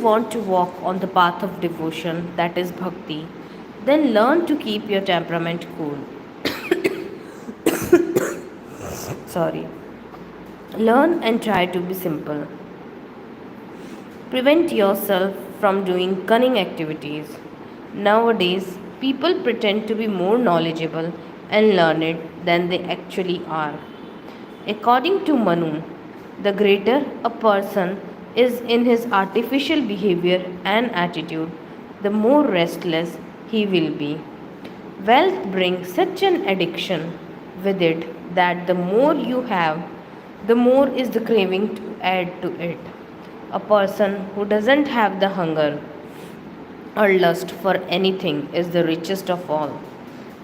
want to walk on the path of devotion, that is bhakti, then learn to keep your temperament cool. Sorry. Learn and try to be simple. Prevent yourself from doing cunning activities. Nowadays, people pretend to be more knowledgeable and learned than they actually are. According to Manu, the greater a person is in his artificial behavior and attitude, the more restless he will be. Wealth brings such an addiction with it that the more you have, the more is the craving to add to it. A person who doesn't have the hunger or lust for anything is the richest of all.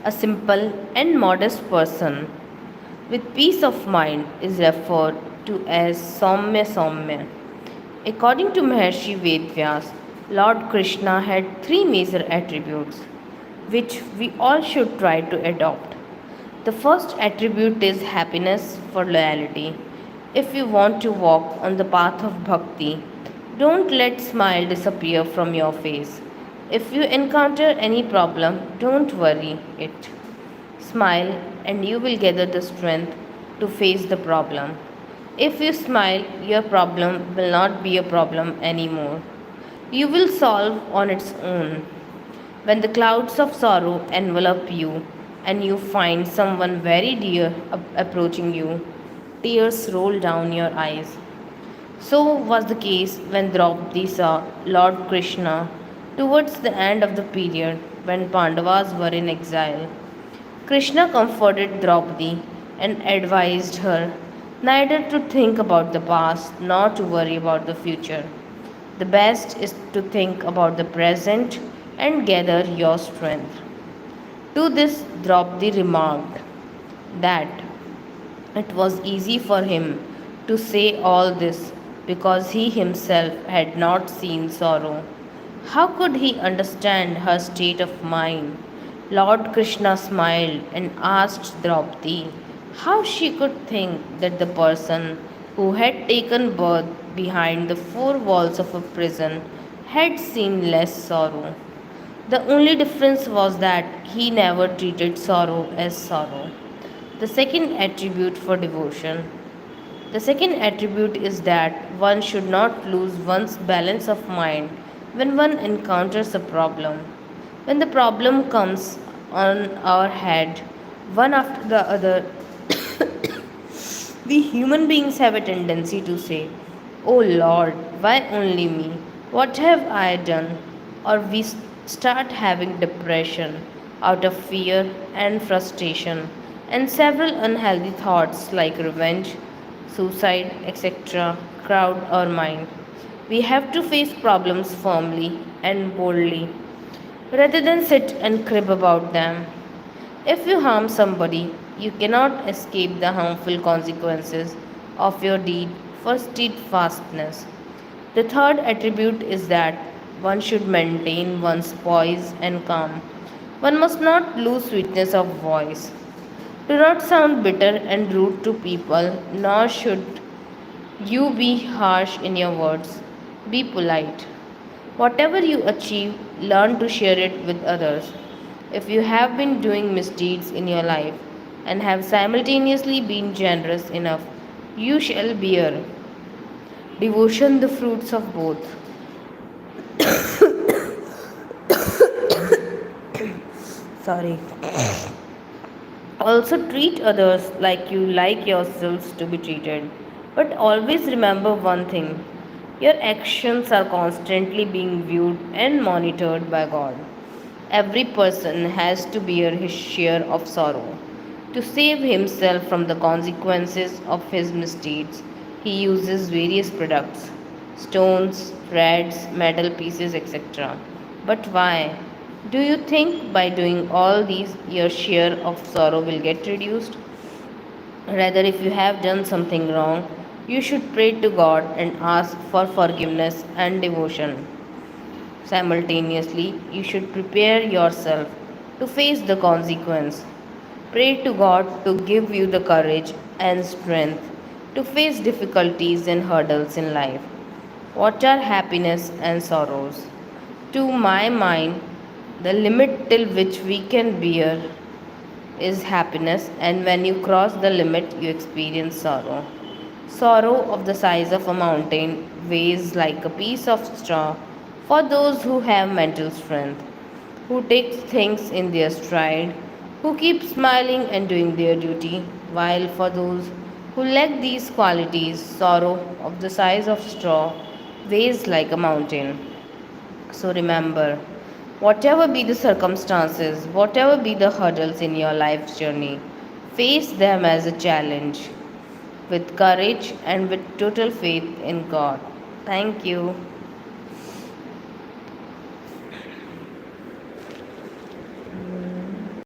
A simple and modest person with peace of mind is referred to as Saumya Saumya. According to Maharshi Vedvyas, Lord Krishna had three major attributes which we all should try to adopt. The first attribute is happiness for loyalty. If you want to walk on the path of bhakti, don't let smile disappear from your face. If you encounter any problem, don't worry it. Smile and you will gather the strength to face the problem. If you smile, your problem will not be a problem anymore. You will solve on its own. When the clouds of sorrow envelop you and you find someone very dear approaching you, tears roll down your eyes. So was the case when Draupadi saw Lord Krishna towards the end of the period when Pandavas were in exile. Krishna comforted Draupadi and advised her neither to think about the past nor to worry about the future. The best is to think about the present and gather your strength. To this, Draupadi remarked that it was easy for him to say all this because he himself had not seen sorrow. How could he understand her state of mind? Lord Krishna smiled and asked Draupadi how she could think that the person who had taken birth behind the four walls of a prison had seen less sorrow. The only difference was that he never treated sorrow as sorrow. The second attribute for devotion. The second attribute is that one should not lose one's balance of mind when one encounters a problem. When the problem comes on our head, one after the other, we human beings have a tendency to say, "Oh Lord, why only me? What have I done?" Or we start having depression out of fear and frustration and several unhealthy thoughts like revenge, suicide, etc. crowd our mind. We have to face problems firmly and boldly rather than sit and crib about them. If you harm somebody, you cannot escape the harmful consequences of your deed for steadfastness. The third attribute is that one should maintain one's poise and calm. One must not lose sweetness of voice. Do not sound bitter and rude to people, nor should you be harsh in your words. Be polite. Whatever you achieve, learn to share it with others. If you have been doing misdeeds in your life and have simultaneously been generous enough, you shall bear devotion the fruits of both. Sorry. Also treat others like you like yourselves to be treated. But always remember one thing, your actions are constantly being viewed and monitored by God. Every person has to bear his share of sorrow. To save himself from the consequences of his misdeeds, he uses various products stones, threads, metal pieces, etc. But why? Do you think by doing all these your share of sorrow will get reduced? Rather, if you have done something wrong, you should pray to God and ask for forgiveness and devotion. Simultaneously, you should prepare yourself to face the consequence. Pray to God to give you the courage and strength to face difficulties and hurdles in life. What are happiness and sorrows? To my mind, the limit till which we can bear is happiness, and when you cross the limit, you experience sorrow. Sorrow of the size of a mountain weighs like a piece of straw for those who have mental strength, who take things in their stride, who keep smiling and doing their duty, while for those who lack these qualities, sorrow of the size of straw weighs like a mountain. So remember, whatever be the circumstances, whatever be the hurdles in your life's journey, face them as a challenge with courage and with total faith in God. Thank you.